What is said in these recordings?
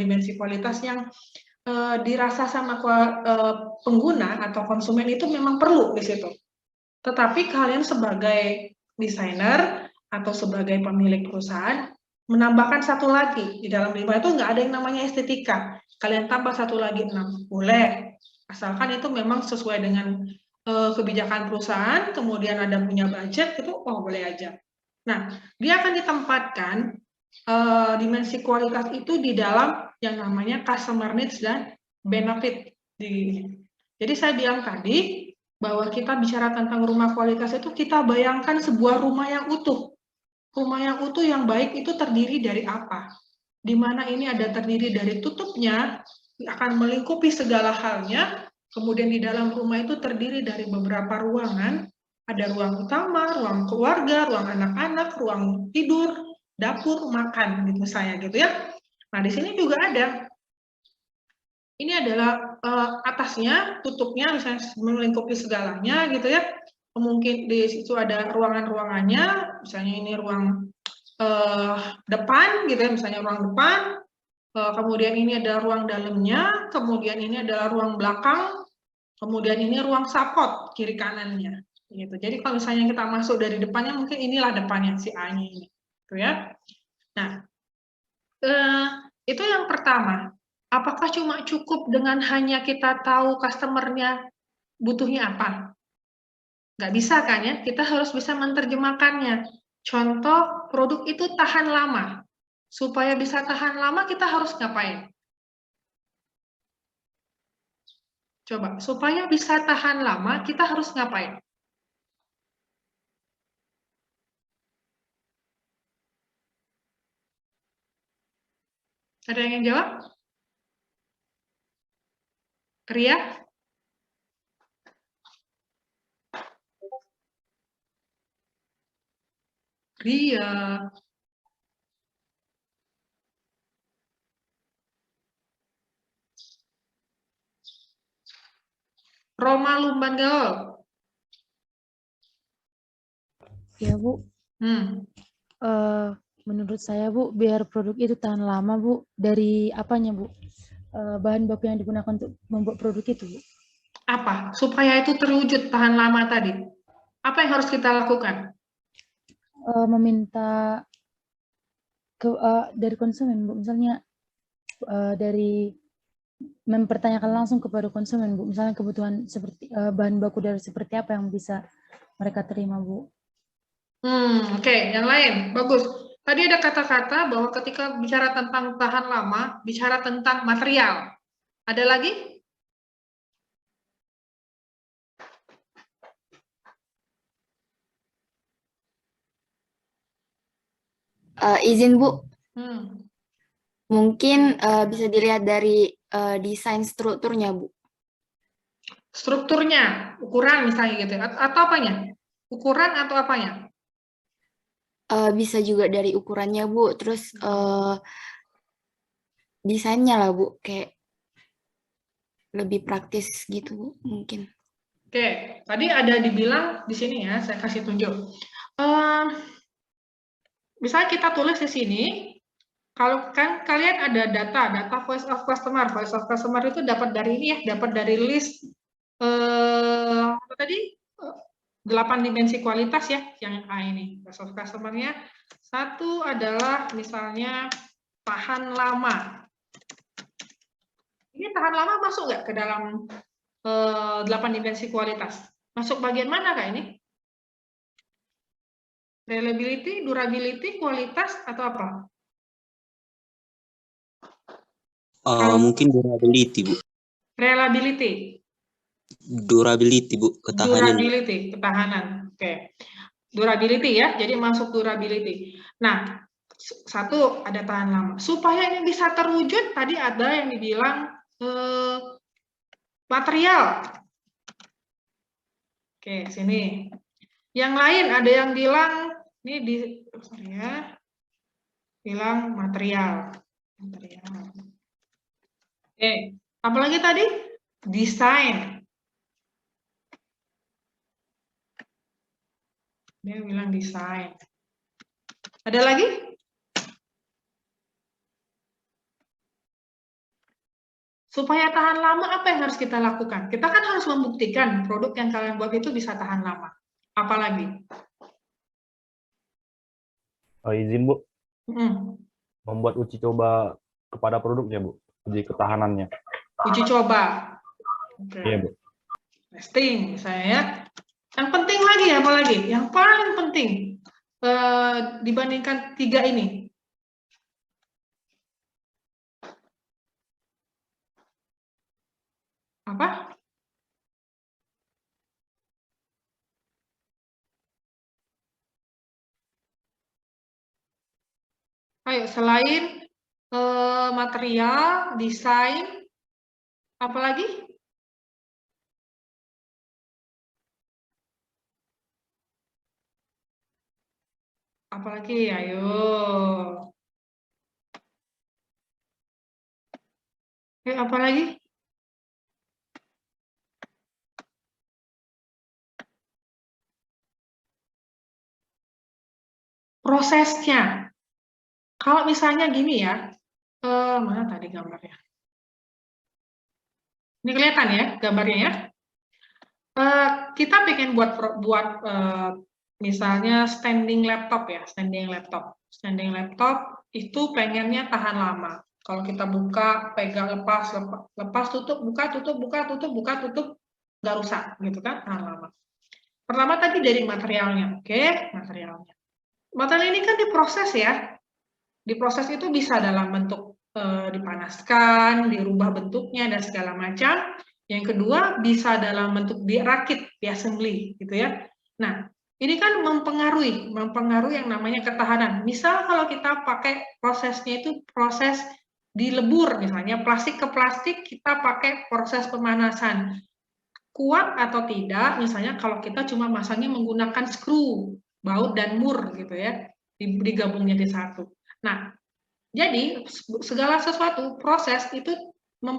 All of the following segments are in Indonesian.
dimensi kualitas yang dirasa sama pengguna atau konsumen itu memang perlu di situ. Tetapi kalian sebagai desainer atau sebagai pemilik perusahaan menambahkan satu lagi. Di dalam 5 itu nggak ada yang namanya estetika. Kalian tambah satu lagi 6, boleh. Asalkan itu memang sesuai dengan kebijakan perusahaan, kemudian ada punya budget, itu boleh aja. Nah, dia akan ditempatkan dimensi kualitas itu di dalam yang namanya customer needs dan benefit. Jadi saya bilang tadi, bahwa kita bicara tentang rumah kualitas itu, kita bayangkan sebuah rumah yang utuh. Rumah yang utuh yang baik itu terdiri dari apa? Di mana ini ada terdiri dari tutupnya, akan melingkupi segala halnya, kemudian di dalam rumah itu terdiri dari beberapa ruangan, ada ruang utama, ruang keluarga, ruang anak-anak, ruang tidur, dapur, makan, gitu saya gitu ya. Nah, di sini juga ada. Ini adalah atasnya, tutupnya, misalnya melingkupi segalanya gitu ya. Mungkin di situ ada ruangan-ruangannya, misalnya ini ruang depan gitu ya, misalnya ruang depan, kemudian ini ada ruang dalamnya, kemudian ini adalah ruang belakang, kemudian ini ruang sapot kiri kanannya. Gitu. Jadi kalau misalnya kita masuk dari depannya, mungkin inilah depannya si A-nya ini. Gitu ya. Nah, itu yang pertama. Apakah cuma cukup dengan hanya kita tahu customer-nya butuhnya apa? Nggak bisa kan ya, kita harus bisa menerjemahkannya. Contoh, produk itu tahan lama. Supaya bisa tahan lama, kita harus ngapain? Coba, supaya bisa tahan lama, kita harus ngapain? Ada yang ingin jawab? Ria? Ria. Roma Lumban Gaul. Ya, Bu. Menurut saya, Bu, biar produk itu tahan lama, Bu, dari apanya, Bu? Bahan baku yang digunakan untuk membuat produk itu, Bu. Apa? Supaya itu terwujud tahan lama tadi. Apa yang harus kita lakukan? Meminta dari konsumen, Bu. Misalnya dari mempertanyakan langsung kepada konsumen, Bu. Misalnya kebutuhan seperti bahan baku dari seperti apa yang bisa mereka terima, Bu. Oke. Yang lain. Bagus. Tadi ada kata-kata bahwa ketika bicara tentang tahan lama, bicara tentang material. Ada lagi? Izin, Bu. Mungkin bisa dilihat dari desain strukturnya, Bu. Strukturnya, ukuran misalnya gitu. Atau apanya? Ukuran atau apanya? Bisa juga dari ukurannya, Bu. Terus desainnya lah, Bu. Kayak lebih praktis gitu, Bu, mungkin. Oke, tadi ada dibilang di sini ya, saya kasih tunjuk. Misalnya kita tulis di sini, kalau kan kalian ada data voice of customer itu dapat dari ini ya, dapat dari list apa tadi 8 dimensi kualitas ya, yang A ini voice of customer-nya. Satu adalah misalnya tahan lama. Ini tahan lama masuk nggak ke dalam 8 dimensi kualitas? Masuk bagian mana Kak ini? Reliability, durability, kualitas, atau apa? Mungkin durability, Bu. Reliability. Durability, Bu. Ketahanan. Durability, ketahanan. Oke. Durability ya, jadi masuk durability. Nah, satu ada tahan lama. Supaya ini bisa terwujud, tadi ada yang dibilang material. Oke, sini. Yang lain ada yang bilang, ini di, sorry ya, bilang material. Oke, apalagi tadi? Desain. Dia bilang desain. Ada lagi? Supaya tahan lama, apa yang harus kita lakukan? Kita kan harus membuktikan produk yang kalian buat itu bisa tahan lama. Apalagi? Izin Bu, Hmm. membuat uji coba kepada produknya Bu, uji ketahanannya. Uji coba. Oke. Iya Bu. Testing misalnya ya. Yang penting lagi apalagi? Yang paling penting dibandingkan 3 ini. Apa? Ayo, selain material, desain, apalagi? Apalagi? Ayo. Apalagi? Prosesnya. Kalau misalnya gini ya, mana tadi gambarnya? Ini kelihatan ya gambarnya ya? Kita pengen buat misalnya standing laptop ya, standing laptop. Standing laptop itu pengennya tahan lama. Kalau kita buka, pegang, lepas, tutup, buka, tutup, buka, tutup, buka, tutup, nggak rusak gitu kan, tahan lama. Pertama tadi dari materialnya, oke, materialnya. Material ini kan diproses ya. Diproses itu bisa dalam bentuk dipanaskan, dirubah bentuknya dan segala macam. Yang kedua bisa dalam bentuk dirakit, diassembly gitu ya. Nah, ini kan mempengaruhi yang namanya ketahanan. Misal kalau kita pakai prosesnya itu proses dilebur misalnya plastik ke plastik, kita pakai proses pemanasan. Kuat atau tidak misalnya kalau kita cuma masangnya menggunakan skru, baut dan mur gitu ya, digabungnya di satu. Nah, jadi segala sesuatu proses itu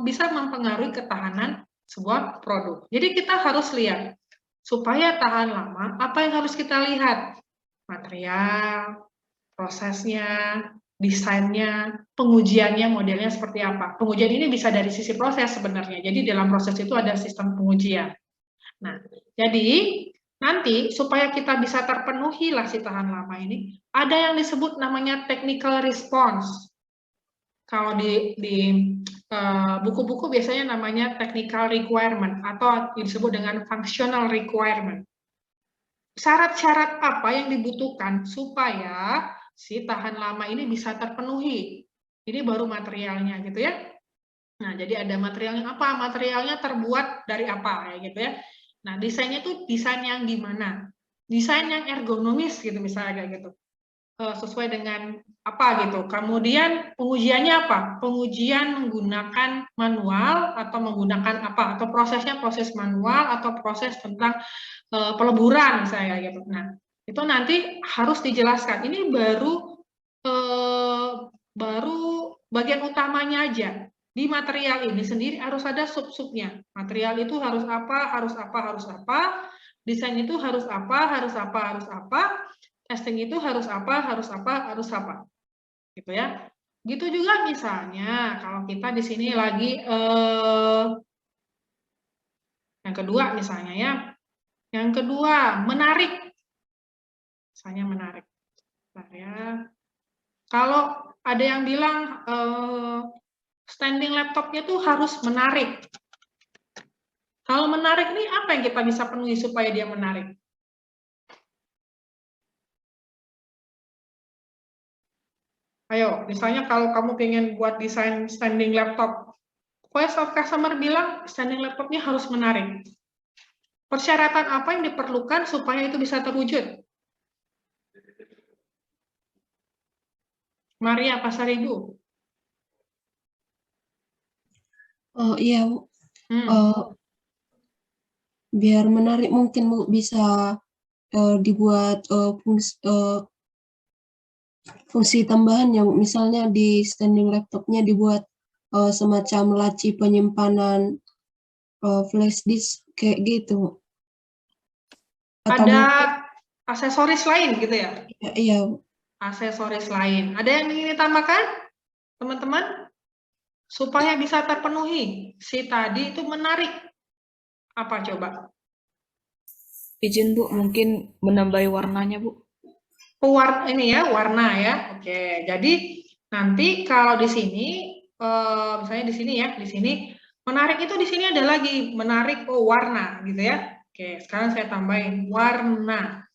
bisa mempengaruhi ketahanan sebuah produk. Jadi kita harus lihat supaya tahan lama, apa yang harus kita lihat? Material, prosesnya, desainnya, pengujiannya, modelnya seperti apa. Pengujian ini bisa dari sisi proses sebenarnya. Jadi dalam proses itu ada sistem pengujian. Nah, jadi nanti supaya kita bisa terpenuhi lah si tahan lama ini, ada yang disebut namanya technical response. Kalau di buku-buku biasanya namanya technical requirement atau disebut dengan functional requirement. Syarat-syarat apa yang dibutuhkan supaya si tahan lama ini bisa terpenuhi. Ini baru materialnya gitu ya. Nah, jadi ada materialnya apa? Materialnya terbuat dari apa ya gitu ya. Nah, desainnya tuh desain yang gimana? Desain yang ergonomis gitu misalnya kayak gitu. Sesuai dengan apa gitu. Kemudian pengujiannya apa? Pengujian menggunakan manual atau menggunakan apa? Atau prosesnya proses manual atau proses tentang peleburan misalnya gitu. Nah, itu nanti harus dijelaskan. Ini baru bagian utamanya aja. Di material ini sendiri harus ada sub-subnya. Material itu harus apa, harus apa, harus apa. Desain itu harus apa, harus apa, harus apa. Testing itu harus apa, harus apa, harus apa. Gitu ya. Gitu juga misalnya kalau kita di sini lagi yang kedua misalnya ya. Yang kedua, menarik. Misalnya menarik. Bentar ya. Kalau ada yang bilang standing laptopnya tuh harus menarik. Kalau menarik nih apa yang kita bisa penuhi supaya dia menarik? Ayo, misalnya kalau kamu pengen buat desain standing laptop, voice of customer bilang standing laptopnya harus menarik. Persyaratan apa yang diperlukan supaya itu bisa terwujud? Maria Pasaribu. Oh iya, Bu. Biar menarik mungkin Bu bisa dibuat fungsi tambahannya, Bu. Misalnya di standing laptopnya dibuat semacam laci penyimpanan flash disk kayak gitu. Atau Ada aksesoris lain gitu ya? Iya. Aksesoris lain. Ada yang ingin ditambahkan, teman-teman? supaya bisa terpenuhi si tadi itu menarik. Apa coba? Izin Bu, mungkin menambahi warnanya Bu. Ini ya, warna ya. Oke, jadi nanti kalau di sini, misalnya di sini ya, di sini menarik itu di sini ada lagi menarik warna gitu ya. Oke, sekarang saya tambahin warna.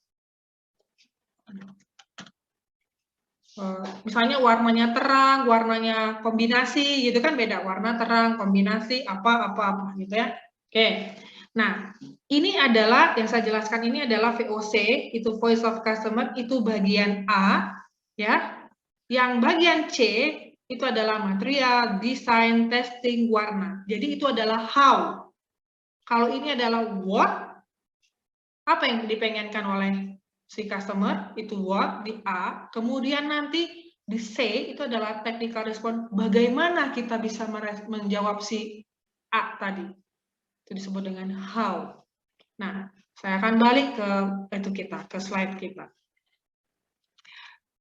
Misalnya warnanya terang, warnanya kombinasi gitu kan beda. Warna terang, kombinasi apa gitu ya. Oke. Nah, ini adalah yang saya jelaskan ini adalah VOC, itu Voice of Customer, itu bagian A ya. Yang bagian C itu adalah material, desain, testing, warna. Jadi itu adalah how. Kalau ini adalah what, apa yang dipengenkan oleh si customer, itu what di A. Kemudian nanti di C itu adalah technical response, bagaimana kita bisa menjawab si A tadi. Itu disebut dengan how. Nah, saya akan balik ke slide kita.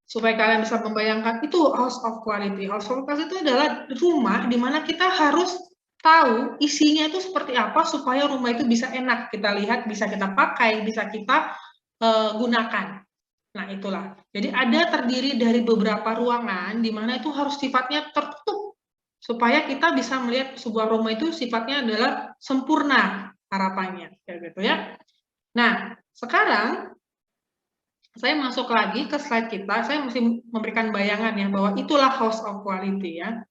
Supaya kalian bisa membayangkan, itu house of quality. House of quality itu adalah rumah di mana kita harus tahu isinya itu seperti apa supaya rumah itu bisa enak kita lihat, bisa kita pakai, bisa kita gunakan. Nah, itulah. Jadi ada terdiri dari beberapa ruangan di mana itu harus sifatnya tertutup supaya kita bisa melihat sebuah rumah itu sifatnya adalah sempurna harapannya, kayak gitu ya. Nah, sekarang saya masuk lagi ke slide kita, saya mesti memberikan bayangan ya, bahwa itulah house of quality ya.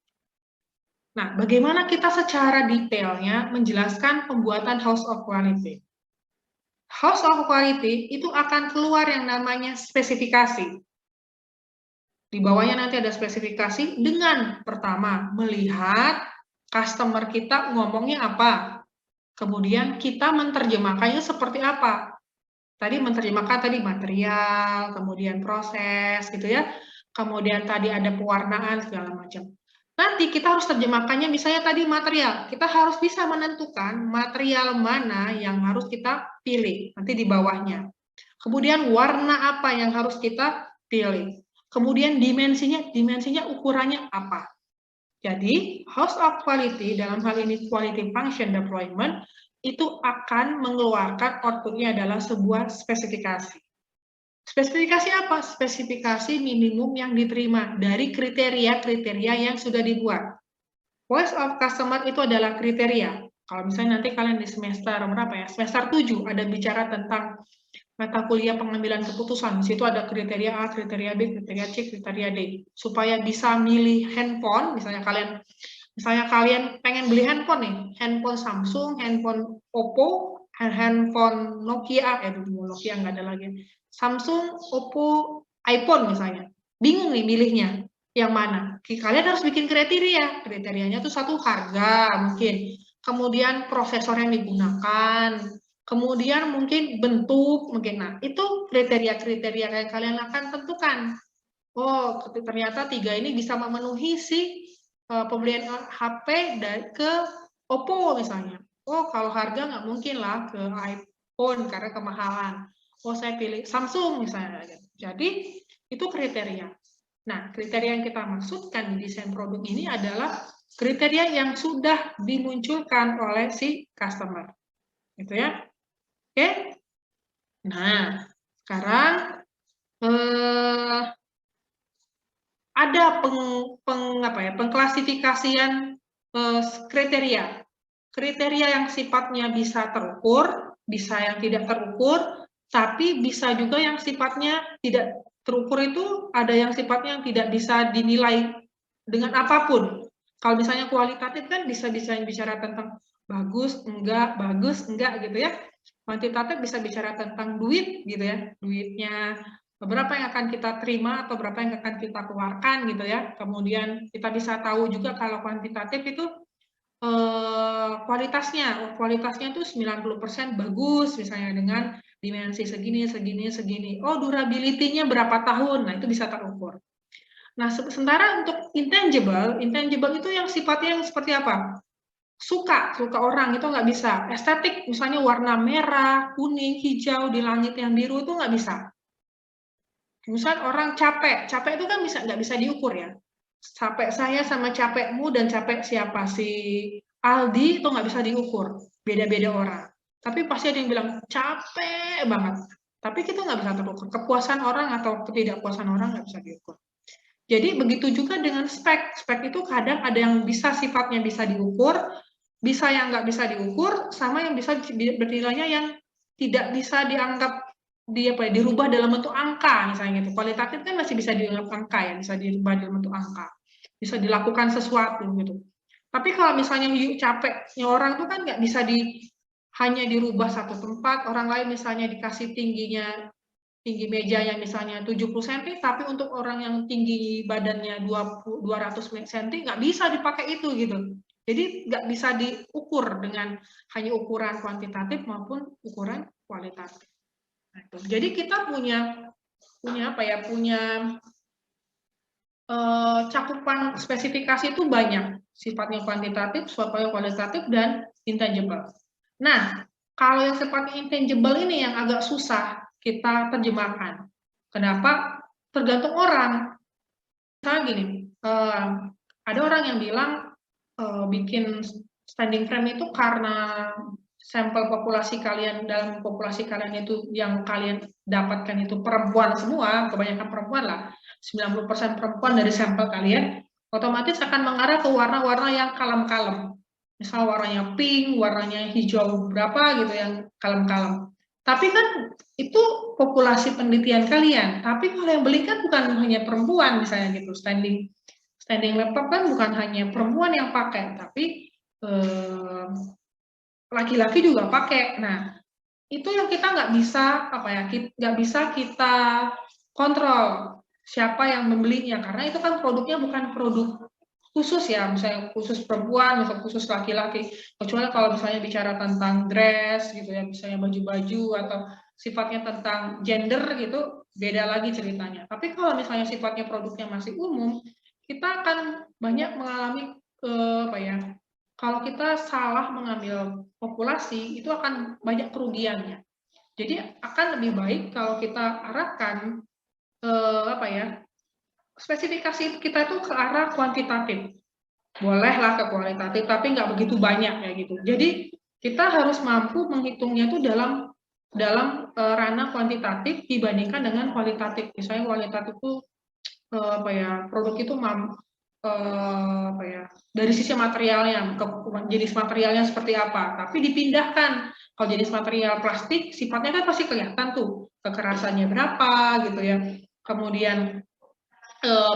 Nah, bagaimana kita secara detailnya menjelaskan pembuatan house of quality? House of quality itu akan keluar yang namanya spesifikasi. Di bawahnya nanti ada spesifikasi dengan pertama, melihat customer kita ngomongnya apa. Kemudian kita menerjemahkannya seperti apa. Tadi menerjemahkan tadi material, kemudian proses gitu ya. Kemudian tadi ada pewarnaan segala macam. Nanti kita harus terjemahkannya misalnya tadi material. Kita harus bisa menentukan material mana yang harus kita pilih nanti di bawahnya. Kemudian warna apa yang harus kita pilih. Kemudian dimensinya ukurannya apa. Jadi, house of quality dalam hal ini quality function deployment itu akan mengeluarkan outputnya adalah sebuah spesifikasi. Spesifikasi apa? Spesifikasi minimum yang diterima dari kriteria-kriteria yang sudah dibuat. Voice of customer itu adalah kriteria. Kalau misalnya nanti kalian di semester berapa ya? Semester 7 ada bicara tentang mata kuliah pengambilan keputusan. Di situ ada kriteria A, kriteria B, kriteria C, kriteria D. Supaya bisa milih handphone, misalnya kalian pengen beli handphone nih, handphone Samsung, handphone Oppo, handphone Nokia, dulu Nokia nggak ada lagi. Samsung, Oppo, iPhone misalnya. Bingung nih milihnya yang mana. Kalian harus bikin kriteria. Kriterianya tuh satu harga mungkin. Kemudian prosesor yang digunakan, kemudian mungkin bentuk, mungkin. Nah, itu kriteria-kriteria yang kalian akan tentukan. Oh, ternyata 3 ini bisa memenuhi si pembelian HP ke Oppo misalnya. Oh, kalau harga nggak mungkin lah ke iPhone karena kemahalan. Oh, saya pilih Samsung misalnya. Jadi, itu kriteria. Nah, kriteria yang kita maksudkan di desain produk ini adalah kriteria yang sudah dimunculkan oleh si customer. Gitu ya. Oke? Nah, sekarang ada pengklasifikasian kriteria. Kriteria yang sifatnya bisa terukur, bisa yang tidak terukur, tapi bisa juga yang sifatnya tidak terukur itu ada yang sifatnya yang tidak bisa dinilai dengan apapun. Kalau misalnya kualitatif kan bisa bicara tentang bagus, enggak gitu ya. Kuantitatif bisa bicara tentang duit gitu ya, duitnya berapa yang akan kita terima atau berapa yang akan kita keluarkan gitu ya. Kemudian kita bisa tahu juga kalau kuantitatif itu kualitasnya tuh 90% bagus misalnya dengan dimensi segini. Oh, durability-nya berapa tahun? Nah, itu bisa terukur. Nah, sementara untuk intangible itu yang sifatnya yang seperti apa? Suka orang itu nggak bisa. Estetik, misalnya warna merah, kuning, hijau di langit yang biru itu nggak bisa. Misalnya orang capek itu kan nggak bisa diukur ya. capek saya sama capekmu dan capek siapa si Aldi itu nggak bisa diukur, beda-beda orang. Tapi pasti ada yang bilang capek banget. Tapi kita nggak bisa terukur. Kepuasan orang atau ketidakpuasan orang nggak bisa diukur. Jadi begitu juga dengan spek. Spek itu kadang ada yang bisa sifatnya bisa diukur, bisa yang nggak bisa diukur, sama yang bisa bernilainya yang tidak bisa dianggap dirubah dalam bentuk angka misalnya gitu. Kualitatif kan masih bisa dianggap angka ya, bisa dirubah dalam bentuk angka, bisa dilakukan sesuatu gitu. Tapi kalau misalnya capeknya orang itu kan nggak bisa hanya dirubah satu tempat, orang lain misalnya dikasih tinggi mejanya misalnya 70 cm, tapi untuk orang yang tinggi badannya 200 cm nggak bisa dipakai itu gitu. Jadi nggak bisa diukur dengan hanya ukuran kuantitatif maupun ukuran kualitatif. Nah, jadi kita punya cakupan spesifikasi itu banyak, sifatnya kuantitatif, sifatnya kualitatif, dan intangible. Nah, kalau yang sifatnya intangible ini yang agak susah kita terjemahkan. Kenapa? Tergantung orang. Misalnya gini, ada orang yang bilang bikin standing frame itu karena sampel populasi kalian, dalam populasi kalian itu yang kalian dapatkan itu perempuan semua, kebanyakan perempuan lah, 90% perempuan dari sampel kalian, otomatis akan mengarah ke warna-warna yang kalem-kalem. Misal warnanya pink, warnanya hijau berapa gitu yang kalem-kalem. Tapi kan itu populasi penelitian kalian. Tapi kalau yang beli kan bukan hanya perempuan misalnya gitu. Standing laptop kan bukan hanya perempuan yang pakai, tapi laki-laki juga pakai. Nah, itu yang kita nggak bisa kita kontrol siapa yang membelinya, karena itu kan produknya bukan produk khusus ya, misalnya khusus perempuan atau khusus laki-laki. Kecuali kalau misalnya bicara tentang dress gitu ya, misalnya baju-baju atau sifatnya tentang gender gitu, beda lagi ceritanya. Tapi kalau misalnya sifatnya produknya masih umum, kita akan banyak mengalami kalau kita salah mengambil populasi, itu akan banyak kerugiannya. Jadi akan lebih baik kalau kita arahkan spesifikasi kita itu ke arah kuantitatif. Bolehlah ke kualitatif, tapi nggak begitu banyak ya gitu. Jadi kita harus mampu menghitungnya itu dalam ranah kuantitatif dibandingkan dengan kualitatif. Misalnya kualitatif itu produk itu dari sisi materialnya, jenis materialnya seperti apa, tapi dipindahkan. Kalau jenis material plastik, sifatnya kan pasti kelihatan tuh, kekerasannya berapa gitu ya, kemudian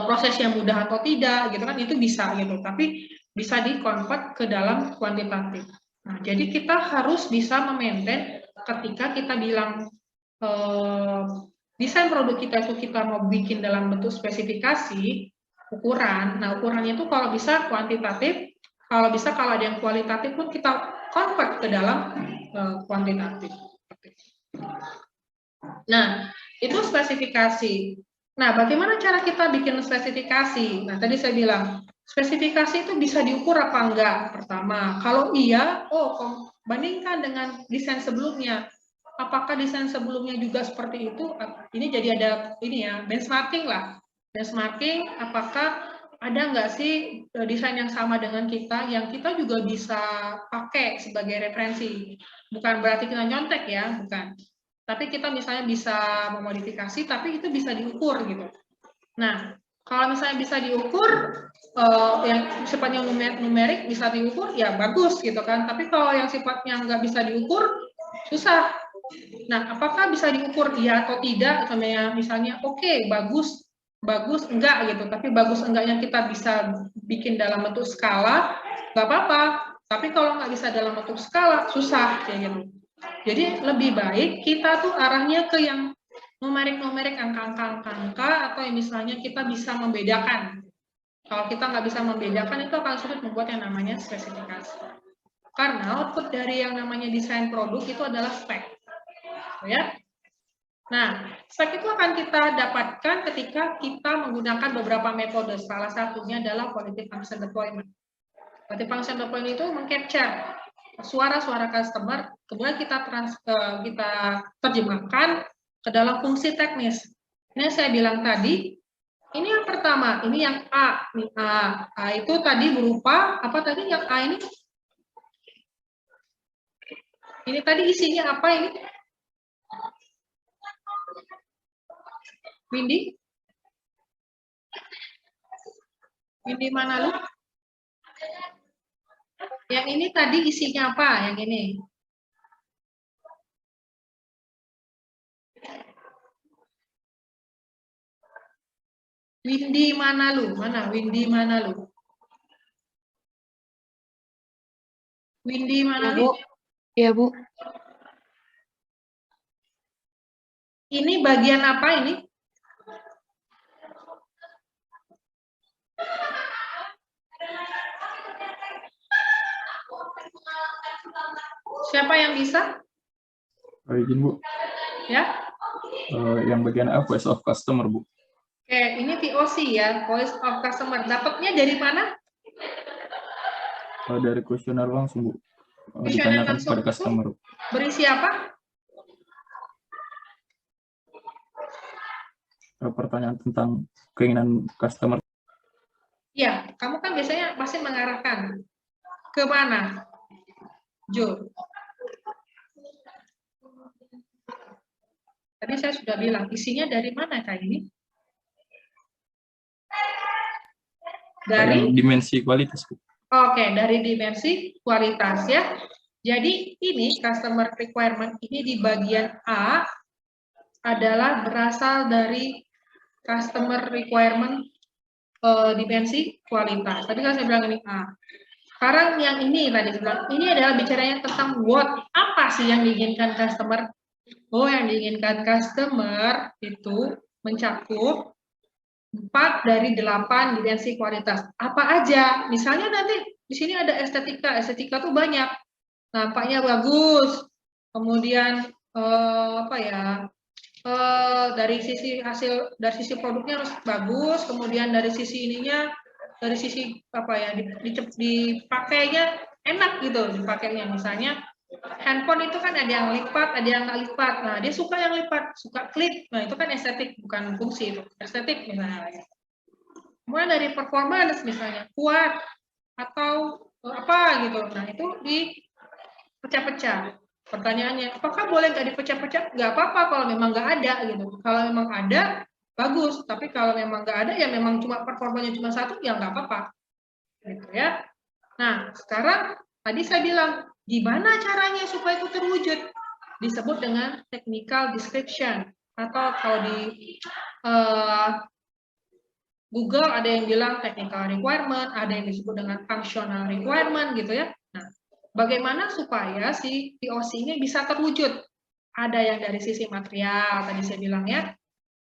prosesnya mudah atau tidak gitu kan, itu bisa gitu, tapi bisa di-convert ke dalam kuantitatif. Nah, jadi kita harus bisa memaintain ketika kita bilang desain produk kita itu kita mau bikin dalam bentuk spesifikasi, ukuran. Nah, ukurannya itu kalau bisa kuantitatif, kalau ada yang kualitatif pun kita convert ke dalam kuantitatif. Nah, itu spesifikasi. Nah, bagaimana cara kita bikin spesifikasi? Nah, tadi saya bilang, spesifikasi itu bisa diukur apa enggak? Pertama, kalau iya, bandingkan dengan desain sebelumnya. Apakah desain sebelumnya juga seperti itu? Ini jadi ada benchmarking lah. Benchmarking, apakah ada nggak sih desain yang sama dengan kita, yang kita juga bisa pakai sebagai referensi? Bukan berarti kita nyontek ya, bukan. Tapi kita misalnya bisa memodifikasi, tapi itu bisa diukur gitu. Nah, kalau misalnya bisa diukur, yang sifatnya numerik bisa diukur, ya bagus gitu kan. Tapi kalau yang sifatnya nggak bisa diukur, susah. Nah, apakah bisa diukur iya atau tidak? Misalnya, oke, bagus enggak gitu. Tapi bagus enggaknya kita bisa bikin dalam bentuk skala, nggak apa-apa. Tapi kalau nggak bisa dalam bentuk skala, susah kayak gitu. Jadi lebih baik kita tuh arahnya ke yang numerik-numerik, angka-angka, atau yang misalnya kita bisa membedakan. Kalau kita nggak bisa membedakan, itu akan sulit membuat yang namanya spesifikasi. Karena output dari yang namanya desain produk itu adalah spek. Ya. Nah, spek itu akan kita dapatkan ketika kita menggunakan beberapa metode. Salah satunya adalah quality function deployment. Quality function deployment itu meng-capture suara-suara customer, kemudian kita terjemahkan ke dalam fungsi teknis. Ini saya bilang tadi, Ini yang pertama, ini yang A. Nih, A. A itu tadi berupa, apa tadi yang A ini? Ini tadi isinya apa ini? Windy? Windy mana lu? Yang ini tadi isinya apa? Yang ini. Windy mana lu? Mana? Windy mana lu? Windy mana Ya, lu? Bu. Ya, Bu. Ini bagian apa ini? Siapa yang bisa? Izin Bu, Ya. yang bagian A voice of customer Bu. Oke, ini VOC ya, Voice of Customer. Dapatnya dari mana? Dari kuesioner langsung Bu. Kuesioner Ditanyakan langsung kepada customer. Berisi apa? Pertanyaan tentang keinginan customer. Ya, kamu kan biasanya pasti mengarahkan ke mana, Jo? Tadi saya sudah bilang, isinya dari mana Kak ini? Dari Yang dimensi kualitas Bu. Oke, dari dimensi kualitas ya. Jadi ini customer requirement ini di bagian A adalah berasal dari customer requirement dimensi kualitas. Tadi kan saya bilang ini A. Sekarang yang ini tadi saya bilang, ini adalah bicaranya tentang what. Apa sih yang diinginkan customer? Oh, yang diinginkan customer itu mencakup 4 dari 8 dimensi kualitas. Apa aja? Misalnya nanti di sini ada estetika. Estetika tuh banyak. Nampaknya bagus. Kemudian apa ya? Dari sisi hasil, dari sisi produknya harus bagus. Kemudian dari sisi ininya, dari sisi apa ya? Dipakainya enak gitu. Dipakainya misalnya handphone itu kan ada yang lipat, ada yang nggak lipat. Nah, dia suka yang lipat, suka klip. Nah, itu kan estetik, bukan fungsi itu. Estetik misalnya. Kemudian dari performance misalnya, kuat atau apa gitu. Nah, itu dipecah-pecah. Pertanyaannya, apakah boleh nggak dipecah-pecah? Nggak apa-apa kalau memang nggak ada gitu. Kalau memang ada, bagus. Tapi kalau memang nggak ada, ya memang cuma performanya cuma satu, ya nggak apa-apa. Gitu ya. Nah, sekarang tadi saya bilang, gimana caranya supaya itu terwujud? Disebut dengan technical description. Atau kalau di Google ada yang bilang technical requirement, ada yang disebut dengan functional requirement gitu ya. Nah, bagaimana supaya si POC ini bisa terwujud? Ada yang dari sisi material, tadi saya bilang ya,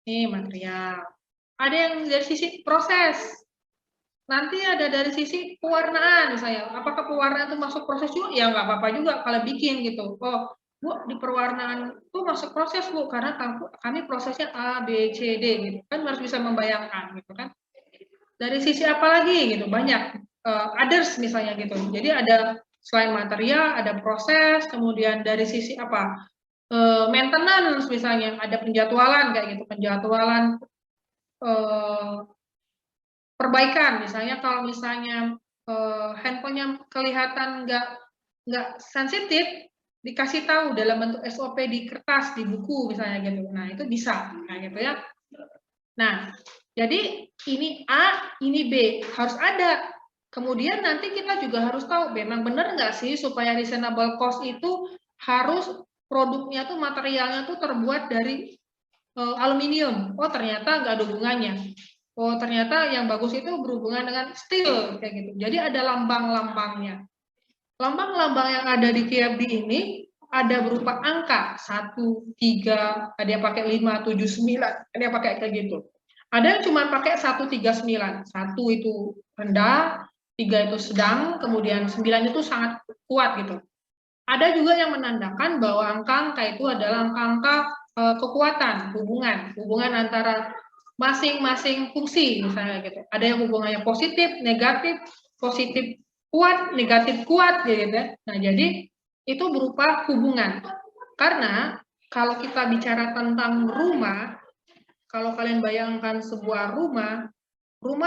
ini material. Ada yang dari sisi proses. Nanti ada dari sisi pewarnaan misalnya. Apakah pewarnaan itu masuk proses juga? Ya nggak apa-apa juga kalau bikin gitu. Oh, Bu, di pewarnaan itu masuk proses Bu, karena kami prosesnya A, B, C, D gitu. Kan harus bisa membayangkan gitu kan. Dari sisi apa lagi gitu, banyak. Others misalnya gitu. Jadi ada selain material, ada proses, kemudian dari sisi apa? Maintenance misalnya, ada penjadwalan kayak gitu, penjadwalan perbaikan misalnya kalau misalnya handphonenya kelihatan nggak sensitif, dikasih tahu dalam bentuk SOP di kertas, di buku misalnya gitu. Nah, itu bisa kayak gitu ya. Nah, jadi ini A, ini B, harus ada. Kemudian nanti kita juga harus tahu memang benar nggak sih supaya reasonable cost itu harus produknya tuh materialnya tuh terbuat dari aluminium. Oh, ternyata nggak ada hubungannya. Oh, ternyata yang bagus itu berhubungan dengan steel kayak gitu. Jadi ada lambang-lambangnya. Lambang-lambang yang ada di KFD ini ada berupa angka 1, 3, ada yang pakai 5, 7, 9, ada yang pakai kayak gitu. Ada yang cuma pakai 1, 3, 9. 1 itu rendah, 3 itu sedang, kemudian 9 itu sangat kuat gitu. Ada juga yang menandakan bahwa angka-angka itu adalah angka-angka kekuatan, hubungan antara masing-masing fungsi misalnya gitu. Ada yang hubungannya positif, positif kuat, negatif kuat gitu ya. Nah, jadi itu berupa hubungan. Karena kalau kita bicara tentang rumah, kalau kalian bayangkan sebuah rumah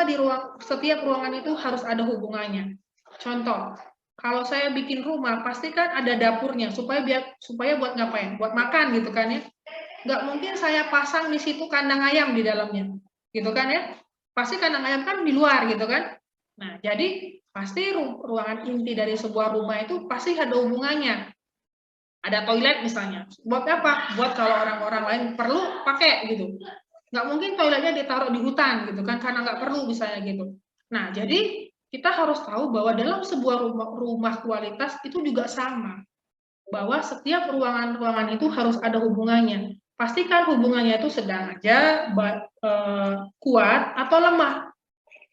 di setiap ruangan itu harus ada hubungannya. Contoh, kalau saya bikin rumah, pasti kan ada dapurnya, supaya buat ngapain? Buat makan gitu kan ya. Nggak mungkin saya pasang di situ kandang ayam di dalamnya, gitu kan ya. Pasti kandang ayam kan di luar gitu kan. Nah, jadi pasti ruangan inti dari sebuah rumah itu pasti ada hubungannya. Ada toilet misalnya. Buat apa? Buat kalau orang-orang lain perlu pakai gitu. Nggak mungkin toiletnya ditaruh di hutan gitu kan, karena nggak perlu misalnya gitu. Nah, jadi kita harus tahu bahwa dalam sebuah rumah kualitas itu juga sama. Bahwa setiap ruangan-ruangan itu harus ada hubungannya. Pastikan hubungannya itu sedang aja, kuat atau lemah.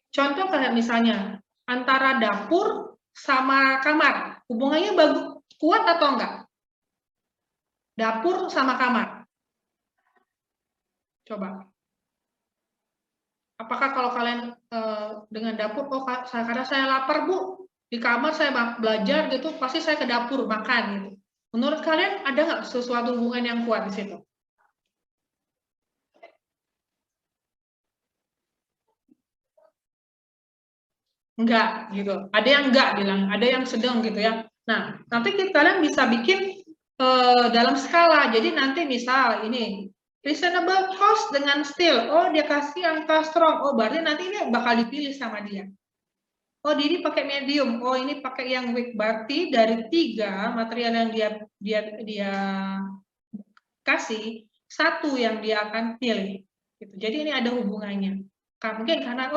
Contoh kayak misalnya antara dapur sama kamar, hubungannya bagus, kuat atau enggak? Dapur sama kamar. Coba. Apakah kalau kalian dengan dapur, oh karena saya lapar Bu, di kamar saya belajar gitu, pasti saya ke dapur makan gitu. Menurut kalian ada nggak sesuatu hubungan yang kuat di situ? Enggak gitu. Ada yang enggak bilang, ada yang sedang gitu ya. Nah, nanti kalian bisa bikin dalam skala. Jadi nanti misal ini reasonable cost dengan steel. Oh, dia kasih angka strong. Oh, berarti nanti ini bakal dipilih sama dia. Oh, ini pakai medium. Oh, ini pakai yang weak. Berarti dari 3 material yang dia kasih, 1 yang dia akan pilih. Gitu. Jadi ini ada hubungannya. Mungkin karena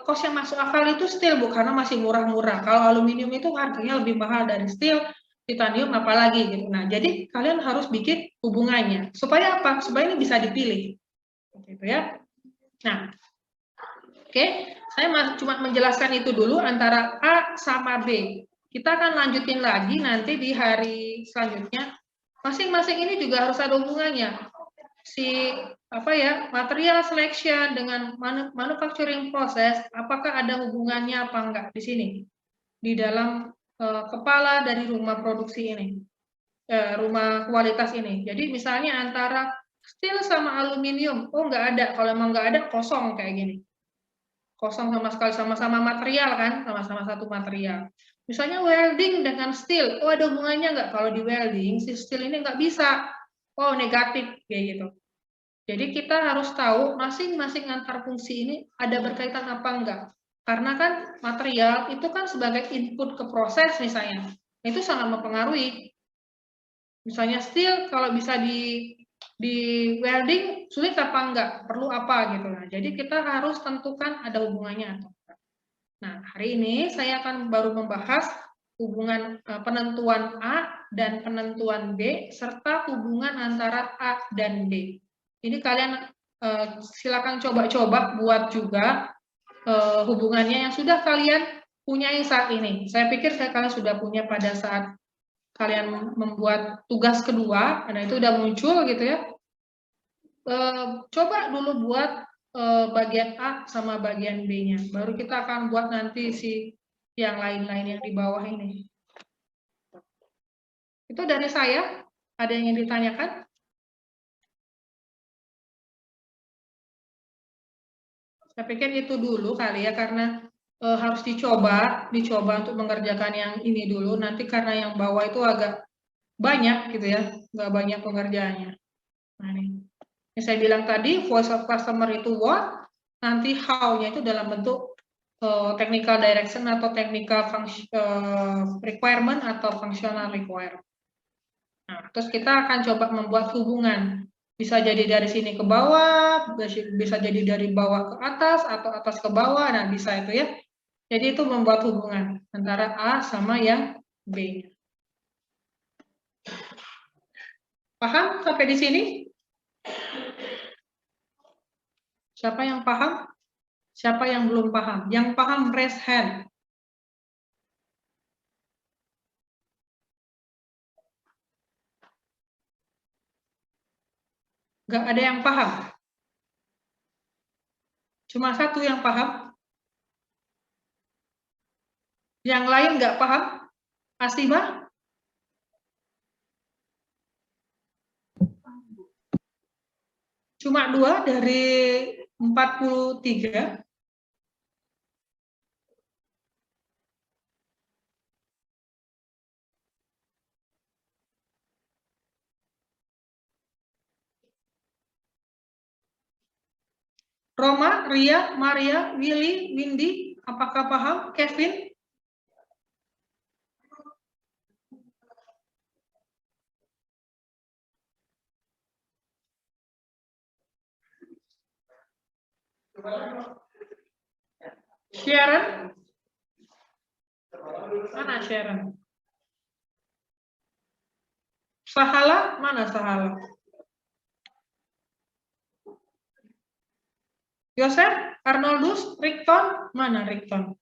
cost yang masuk akal itu steel Bu, karena masih murah-murah. Kalau aluminium itu harganya lebih mahal dari steel, titanium apalagi gitu. Nah, jadi kalian harus bikin hubungannya. Supaya apa? Supaya ini bisa dipilih. Gitu ya. Nah, oke, saya cuma menjelaskan itu dulu antara A sama B. Kita akan lanjutin lagi nanti di hari selanjutnya. Masing-masing ini juga harus ada hubungannya. Si material selection dengan manufacturing process, apakah ada hubungannya apa enggak di sini di dalam kepala dari rumah produksi ini, rumah kualitas ini. Jadi misalnya antara steel sama aluminium, oh enggak ada. Kalau emang enggak ada, kosong kayak gini, kosong sama sekali, sama-sama material kan, sama-sama satu material. Misalnya welding dengan steel, oh ada hubungannya enggak? Kalau di welding si steel ini enggak bisa, oh negatif kayak gitu. Jadi kita harus tahu masing-masing antar fungsi ini ada berkaitan apa enggak. Karena kan material itu kan sebagai input ke proses misalnya. Itu sangat mempengaruhi. Misalnya steel kalau bisa di welding sulit apa enggak, perlu apa gitu. Nah, jadi kita harus tentukan ada hubungannya atau enggak. Nah, hari ini saya akan baru membahas hubungan penentuan A dan penentuan B serta hubungan antara A dan B. Ini kalian silakan coba-coba buat juga hubungannya yang sudah kalian punyai saat ini. Saya pikir kalian sudah punya pada saat kalian membuat tugas kedua, karena itu udah muncul gitu ya. Coba dulu buat bagian A sama bagian B-nya. Baru kita akan buat nanti yang lain-lain yang di bawah ini. Itu dari saya. Ada yang ingin ditanyakan? Saya pikir itu dulu kali ya, karena harus dicoba untuk mengerjakan yang ini dulu. Nanti karena yang bawah itu agak banyak gitu ya, nggak banyak pengerjaannya. Nah, ini saya bilang tadi, voice of customer itu what, nanti how-nya itu dalam bentuk technical direction atau technical requirement atau functional requirement. Nah, terus kita akan coba membuat hubungan. Bisa jadi dari sini ke bawah, bisa jadi dari bawah ke atas, atau atas ke bawah, nah bisa itu ya. Jadi itu membuat hubungan antara A sama yang B. Paham sampai di sini? Siapa yang paham? Siapa yang belum paham? Yang paham raise hand. Nggak ada yang paham? Cuma satu yang paham? Yang lain nggak paham? Asima? Cuma 2 dari 43. Roma, Ria, Maria, Willy, Windy, apakah paham? Kevin? Sharon? Mana Sharon? Sahala? Mana Sahala? Yosef? Arnoldus? Rikton? Mana Rikton?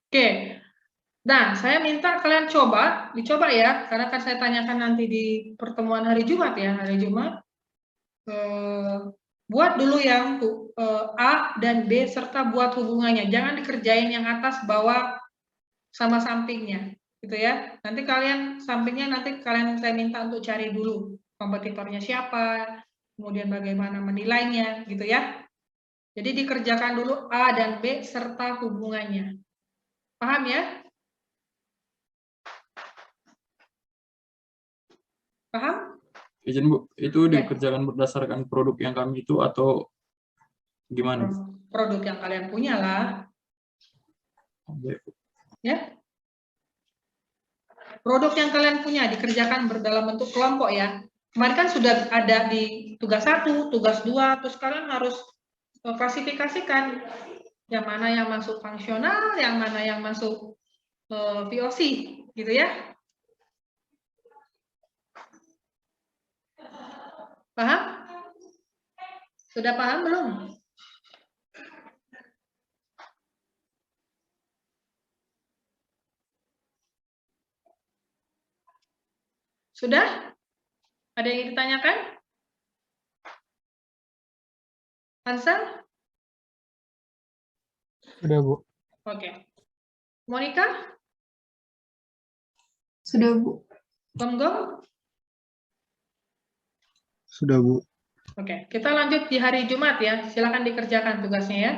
Oke. Nah, saya minta kalian dicoba ya, karena kan saya tanyakan nanti di pertemuan hari Jumat ya, hari Jumat. Buat dulu yang A dan B serta buat hubungannya. Jangan dikerjain yang atas, bawah, sama sampingnya, gitu ya. Nanti kalian sampingnya saya minta untuk cari dulu kompetitornya siapa, kemudian bagaimana menilainya, gitu ya. Jadi dikerjakan dulu A dan B serta hubungannya. Paham ya? Paham? Izin Bu, itu Ya. dikerjakan berdasarkan produk yang kami itu atau gimana? Produk yang kalian punya lah. Ya. Produk yang kalian punya dikerjakan dalam bentuk kelompok ya. Kemarin kan sudah ada di tugas 1, tugas 2, terus kalian harus klasifikasikan yang mana yang masuk fungsional, yang mana yang masuk VOC, gitu ya. Paham? Sudah paham belum? Sudah? Ada yang ingin ditanyakan? Hansel? Sudah, Bu. Oke. Monica? Sudah, Bu. Gom-gom? Sudah, Bu. Oke, kita lanjut di hari Jumat ya. Silakan dikerjakan tugasnya ya.